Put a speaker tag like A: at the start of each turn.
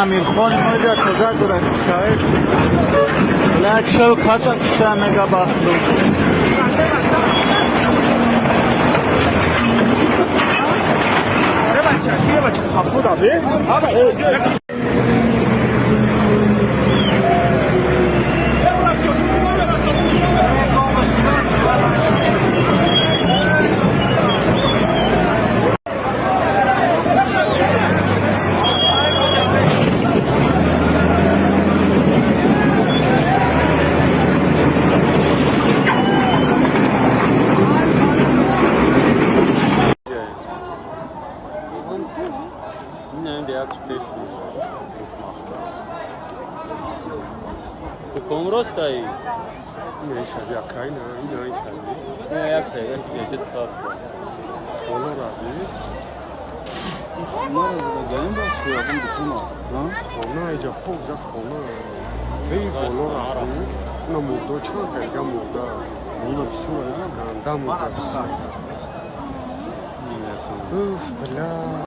A: امیر خان مویده تازه داره شاید لچه و کسا کشه میگه بخلو یه بچه خفو داره
B: Komros dayı.
C: Ne işe ya kayna, ne işe?
B: Ne yaptı? Gidip tartı.
C: Olur abi.
D: Bunlar da gelin başlıyor adam bütün o.
C: Ona iyice pouza ona. Hey olur abi. Ne mutlu çok ya mutlu. Bunu bir şey var. Ganda mutlu bir şey. Uf, bela.